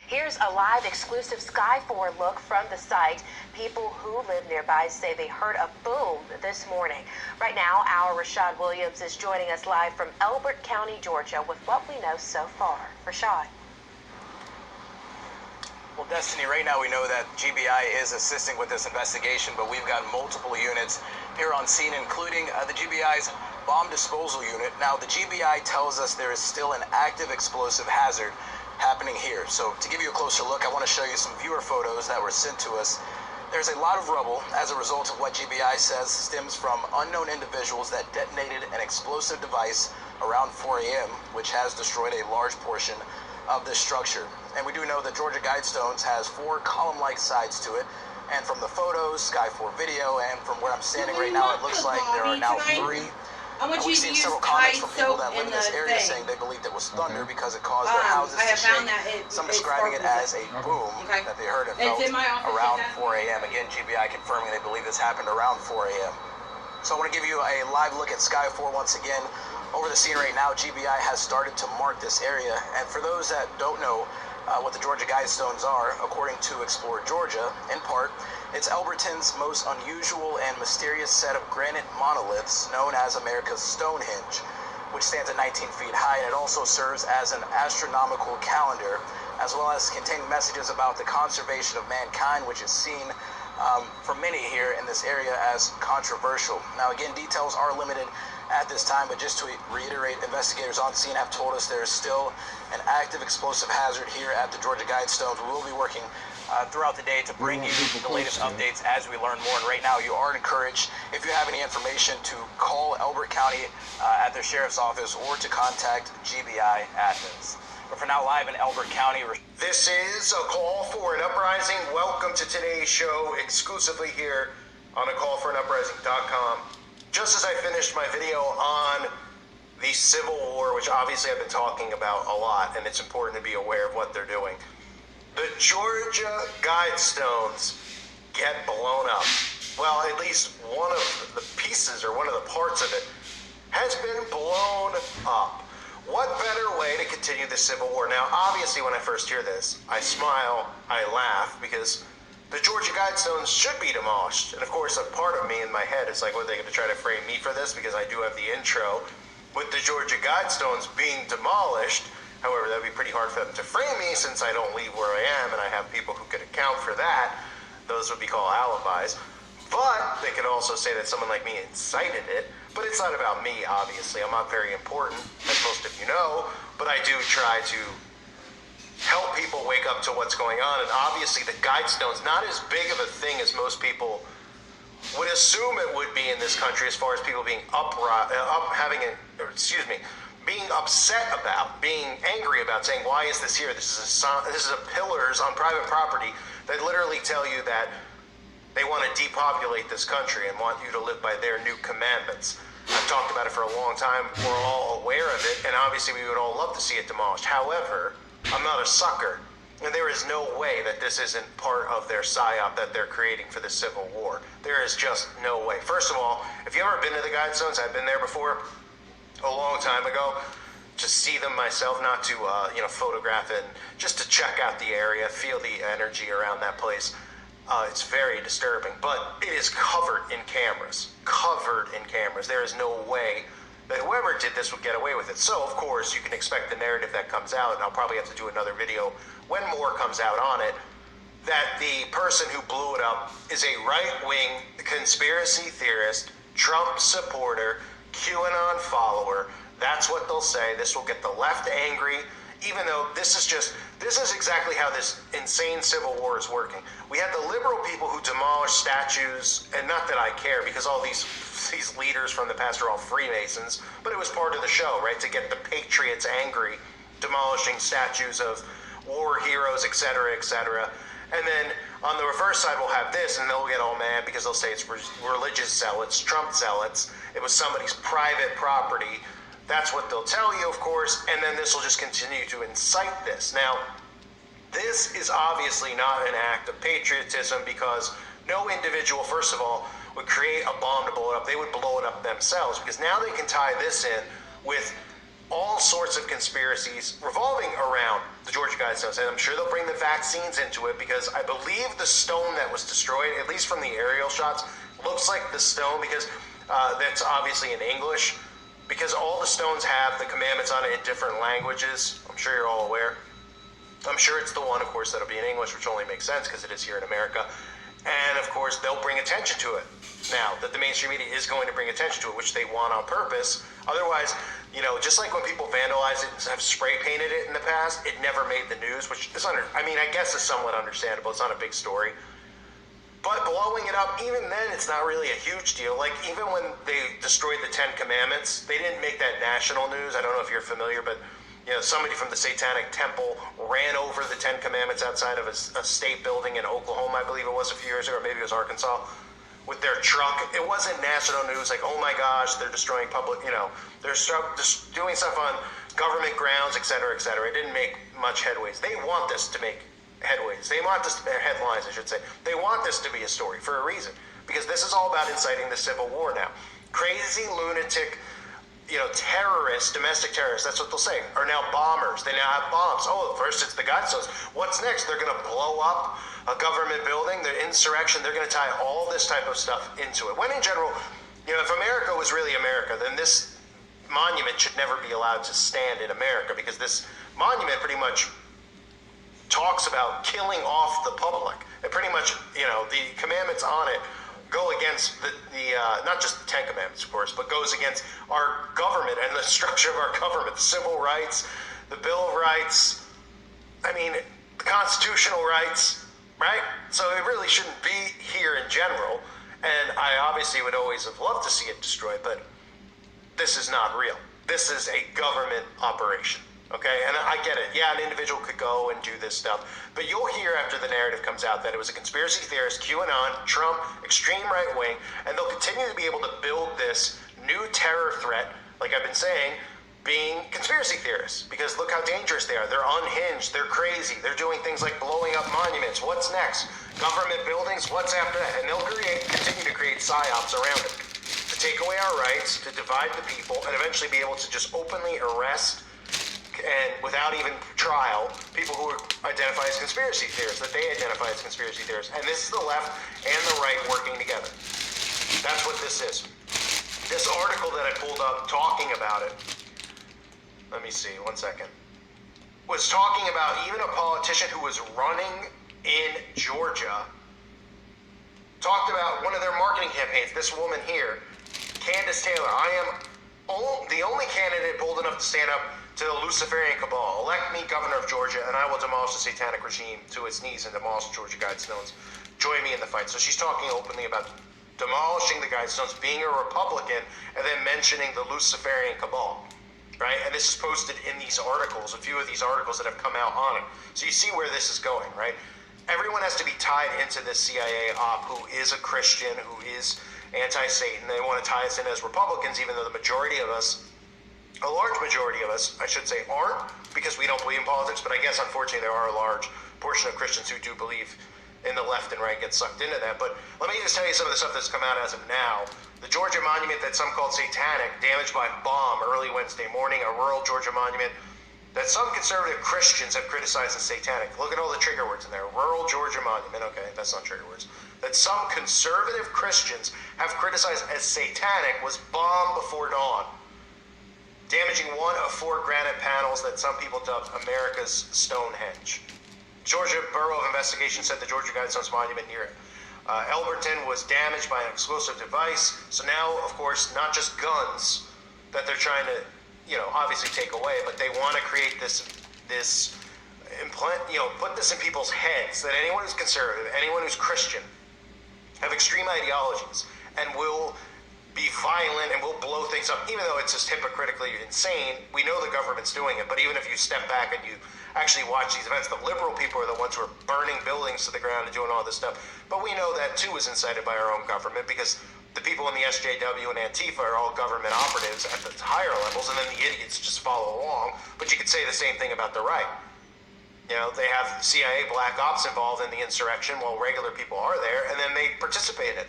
Here's a live exclusive Sky 4 look from the site. People who live nearby say they heard a boom this morning. Right now, our Rashad Williams is joining us live from Elbert County, Georgia, with what we know so far. Rashad. Well, Destiny, right now we know that GBI is assisting with this investigation, but we've got multiple units here on scene, including the GBI's bomb disposal unit. Now, the GBI tells us there is still an active explosive hazard happening here. So to give you a closer look, I want to show you some viewer photos that were sent to us. There's a lot of rubble as a result of what GBI says stems from unknown individuals that detonated an explosive device around 4 a.m., which has destroyed a large portion of this structure. And we do know that Georgia Guidestones has 4 column-like sides to it. And from the photos, Sky 4 video, and from where I'm standing right now, it looks like there are now 3. We've seen several comments from people that live in this area saying they believed it was thunder because it caused their houses to shake. Some describing it as a boom that they heard and felt around 4 a.m. Again, GBI confirming they believe this happened around 4 a.m. So I want to give you a live look at Sky 4 once again. Over the scene right now, GBI has started to mark this area. And for those that don't know what the Georgia Guidestones are, according to Explore Georgia, in part, it's Elberton's most unusual and mysterious set of granite monoliths known as America's Stonehenge, which stands at 19 feet high, and it also serves as an astronomical calendar, as well as containing messages about the conservation of mankind, which is seen for many here in this area as controversial. Now, again, details are limited at this time, but just to reiterate, investigators on scene have told us there is still an active explosive hazard here at the Georgia Guidestones. We will be working throughout the day to bring you the latest updates as we learn more. And right now, you are encouraged, if you have any information, to call Elbert County at their sheriff's office or to contact GBI Athens. But for now, live in Elbert County. This is a call for an uprising. Welcome to today's show, exclusively here on acallforanuprising.com. Just as I finished my video on the Civil War, which obviously I've been talking about a lot, and it's important to be aware of what they're doing, the Georgia Guidestones get blown up. Well, at least one of the pieces or one of the parts of it has been blown up. What better way to continue the Civil War? Now, obviously, when I first hear this, I smile, I laugh, because the Georgia Guidestones should be demolished. And of course, a part of me in my head is like, what are they going to try to frame me for this? Because I do have the intro with the Georgia Guidestones being demolished. However, that'd be pretty hard for them to frame me since I don't leave where I am and I have people who could account for that. Those would be called alibis. But they could also say that someone like me incited it. But it's not about me, obviously. I'm not very important, as most of you know. But I do try to help people wake up to what's going on. And obviously the Guidestones, not as big of a thing as most people would assume it would be in this country, as far as people being being upset about, being angry about, saying, why is this here? This is a pillars on private property that literally tell you that they want to depopulate this country and want you to live by their new commandments. I've talked about it for a long time. We're all aware of it, and obviously we would all love to see it demolished. However, I'm not a sucker, and there is no way that this isn't part of their psyop that they're creating for the Civil War. There is just no way. First of all, if you've ever been to the Guidestones, I've been there before, a long time ago, to see them myself, not to photograph it, just to check out the area, feel the energy around that place. It's very disturbing, but it is covered in cameras. There is no way that whoever did this would get away with it. So, of course, you can expect the narrative that comes out, and I'll probably have to do another video when more comes out on it, that the person who blew it up is a right-wing conspiracy theorist, Trump supporter, QAnon follower. That's what they'll say. This will get the left angry, even though this is exactly how this insane Civil War is working. We had the liberal people who demolished statues, and not that I care, because all these leaders from the past are all Freemasons, but it was part of the show, right, to get the patriots angry, demolishing statues of war heroes, etc., etc. And then on the reverse side, we'll have this, and they'll get all mad because they'll say it's religious zealots, Trump zealots. It was somebody's private property. That's what they'll tell you, of course, and then this will just continue to incite this. Now, this is obviously not an act of patriotism, because no individual, first of all, would create a bomb to blow it up. They would blow it up themselves, because now they can tie this in with all sorts of conspiracies revolving around the Georgia Guidestones, and I'm sure they'll bring the vaccines into it, because I believe the stone that was destroyed, at least from the aerial shots, looks like the stone, because that's obviously in English, because all the stones have the commandments on it in different languages. I'm sure you're all aware. I'm sure it's the one, of course, that'll be in English, which only makes sense because it is here in America. And of course, they'll bring attention to it. Now, that the mainstream media is going to bring attention to it, which they want on purpose. Otherwise, just like when people vandalize it and have spray painted it in the past, it never made the news, which is I guess is somewhat understandable. It's not a big story. But blowing it up, even then, it's not really a huge deal. Like, even when they destroyed the Ten Commandments, they didn't make that national news. I don't know if you're familiar, but somebody from the Satanic Temple ran over the Ten Commandments outside of a state building in Oklahoma, I believe it was a few years ago, or maybe it was Arkansas, with their truck. It wasn't national news, like, oh my gosh, they're destroying public, they're just doing stuff on government grounds, et cetera, et cetera. It didn't make much headways. They want this to make headways. They want this, headlines, I should say. They want this to be a story for a reason, because this is all about inciting the Civil War now. Crazy, lunatic, terrorists, domestic terrorists, that's what they'll say, are now bombers. They now have bombs. Oh, first it's the Guidestones. What's next? They're going to blow up a government building, the insurrection. They're going to tie all this type of stuff into it. When in general, if America was really America, then this monument should never be allowed to stand in America, because this monument pretty much talks about killing off the public. It pretty much, the commandments on it go against the not just the Ten Commandments, of course, but goes against our government and the structure of our government, the civil rights, the Bill of Rights, the constitutional rights, right? So it really shouldn't be here in general, and I obviously would always have loved to see it destroyed, but this is not real. This is a government operation. Okay, and I get it. Yeah, an individual could go and do this stuff, but you'll hear after the narrative comes out that it was a conspiracy theorist, QAnon, Trump, extreme right wing, and they'll continue to be able to build this new terror threat, like I've been saying, being conspiracy theorists, because look how dangerous they are. They're unhinged. They're crazy. They're doing things like blowing up monuments. What's next? Government buildings? What's after that? And they'll continue to create psyops around it to take away our rights, to divide the people, and eventually be able to just openly arrest and without even trial, people who identify as conspiracy theorists, that they identify as conspiracy theorists. And this is the left and the right working together. That's what this is. This article that I pulled up talking about it, let me see, one second, was talking about even a politician who was running in Georgia, talked about one of their marketing campaigns. This woman here, Candace Taylor, I am the only candidate bold enough to stand up to the Luciferian cabal. Elect me governor of Georgia, and I will demolish the satanic regime to its knees and demolish the Georgia Guidestones. Join me in the fight. So she's talking openly about demolishing the Guidestones, being a Republican, and then mentioning the Luciferian cabal, right? And this is posted in these articles, a few of these articles that have come out on it. So you see where this is going, right? Everyone has to be tied into this CIA op who is a Christian, who is anti-Satan. They want to tie us in as Republicans, even though the majority of us, a large majority of us, I should say, aren't, because we don't believe in politics, but I guess unfortunately there are a large portion of Christians who do believe in the left and right, get sucked into that. But let me just tell you some of the stuff that's come out as of now. The Georgia monument that some called satanic, damaged by bomb early Wednesday morning, a rural Georgia monument that some conservative Christians have criticized as satanic. Look at all the trigger words in there. Rural Georgia monument, okay, that's not trigger words. That some conservative Christians have criticized as satanic was bombed before dawn, damaging one of 4 granite panels that some people dubbed America's Stonehenge. Georgia Bureau of Investigation said the Georgia Guidestones monument near Elberton was damaged by an explosive device. So now, of course, not just guns that they're trying to, obviously take away, but they want to create this implant, put this in people's heads that anyone who's conservative, anyone who's Christian, have extreme ideologies and will be violent and will blow things up, even though it's just hypocritically insane. We know the government's doing it, but even if you step back and you actually watch these events, the liberal people are the ones who are burning buildings to the ground and doing all this stuff. But we know that too is incited by our own government, because the people in the SJW and Antifa are all government operatives at the higher levels, and then the idiots just follow along. But you could say the same thing about the right. They have CIA black ops involved in the insurrection while regular people are there, and then they participate in it.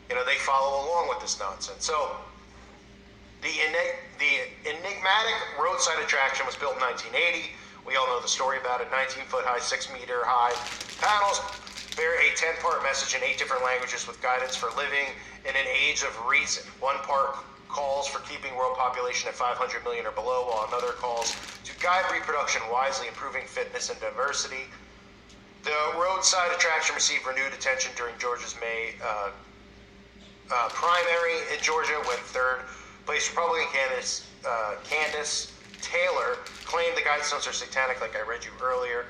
They follow along with this nonsense. So The enigmatic roadside attraction was built in 1980. We all know the story about it. 19-foot high, 6-meter high panels bear a 10-part message in 8 different languages with guidance for living in an age of reason. One part calls for keeping world population at 500 million or below, while another calls to guide reproduction wisely, improving fitness and diversity. The roadside attraction received renewed attention during Georgia's May primary in Georgia, when third-place Republican Candace Taylor claimed the guidestones are satanic, like I read you earlier.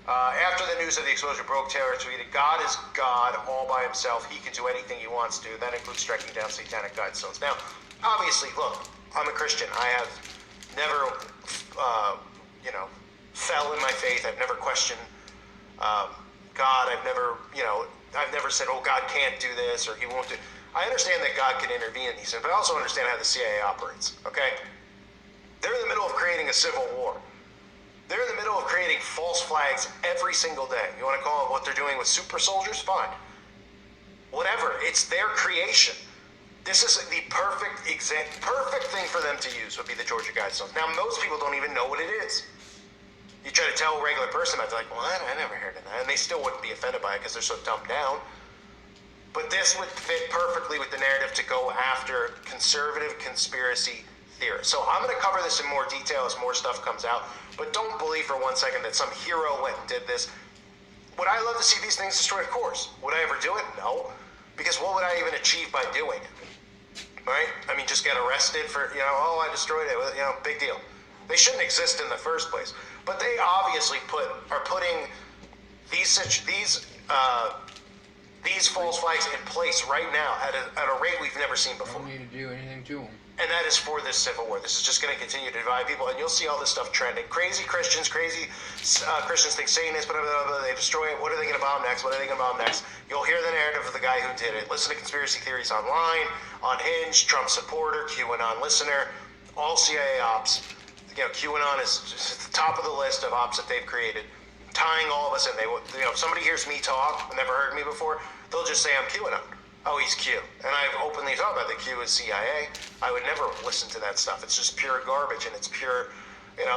After the news of the exposure broke, Taylor tweeted, "God is God all by himself. He can do anything he wants to. That includes striking down satanic guidestones." Now, obviously, look, I'm a Christian. I have never, fell in my faith. I've never questioned God. I've never said, "Oh, God can't do this," or He won't do. I understand that God can intervene in these things, but I also understand how the CIA operates. Okay, they're in the middle of creating a civil war. They're in the middle of creating false flags every single day. You want to call it what they're doing with super soldiers? Fine. Whatever. It's their creation. This is the perfect thing for them to use would be the Georgia Guidestones. Now, most people don't even know what it is. You try to tell a regular person, I'd be like, "What? I never heard of that." And they still wouldn't be offended by it because they're so dumbed down. But this would fit perfectly with the narrative to go after conservative conspiracy theorists. So I'm going to cover this in more detail as more stuff comes out. But don't believe for 1 second that some hero went and did this. Would I love to see these things destroyed? Of course. Would I ever do it? No. Because what would I even achieve by doing it? Right? I mean, just get arrested for, "Oh, I destroyed it." Big deal. They shouldn't exist in the first place. But they obviously are putting these false flags in place right now at a rate we've never seen before. Don't need to do anything to them. And that is for this civil war. This is just going to continue to divide people, and you'll see all this stuff trending. Crazy Christians think Satanists, blah, blah, blah, they destroy it. What are they going to bomb next? What are they going to bomb next? You'll hear the narrative of the guy who did it. Listen to conspiracy theories online, on Hinge, Trump supporter, QAnon listener, all CIA ops. QAnon is just at the top of the list of ops that they've created, tying all of us in. If somebody hears me talk, never heard me before, they'll just say I'm QAnon. "Oh, he's Q." And I've openly talked about the Q is CIA. I would never listen to that stuff. It's just pure garbage, and it's pure,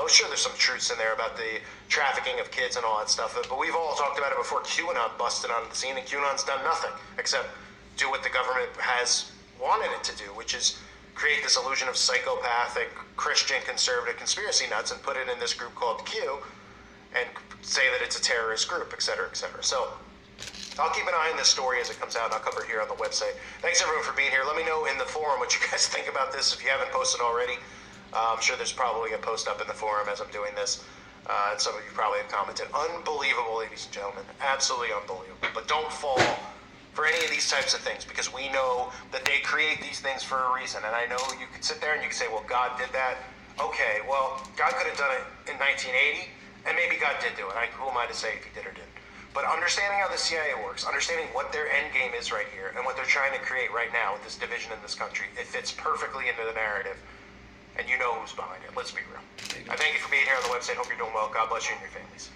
sure there's some truths in there about the trafficking of kids and all that stuff, but we've all talked about it before. QAnon busted onto the scene, and QAnon's done nothing except do what the government has wanted it to do, which is create this illusion of psychopathic, Christian, conservative conspiracy nuts and put it in this group called Q and say that it's a terrorist group, et cetera, et cetera. So I'll keep an eye on this story as it comes out, and I'll cover it here on the website. Thanks, everyone, for being here. Let me know in the forum what you guys think about this if you haven't posted already. I'm sure there's probably a post up in the forum as I'm doing this. And some of you probably have commented. Unbelievable, ladies and gentlemen. Absolutely unbelievable. But don't fall for any of these types of things, because we know that they create these things for a reason. And I know you could sit there and you could say, "Well, God did that." Okay, well, God could have done it in 1980, and maybe God did do it. Who am I to say if he did or didn't? But understanding how the CIA works, understanding what their end game is right here, and what they're trying to create right now with this division in this country, it fits perfectly into the narrative. And you know who's behind it. Let's be real. I thank you for being here on the website. Hope you're doing well. God bless you and your families.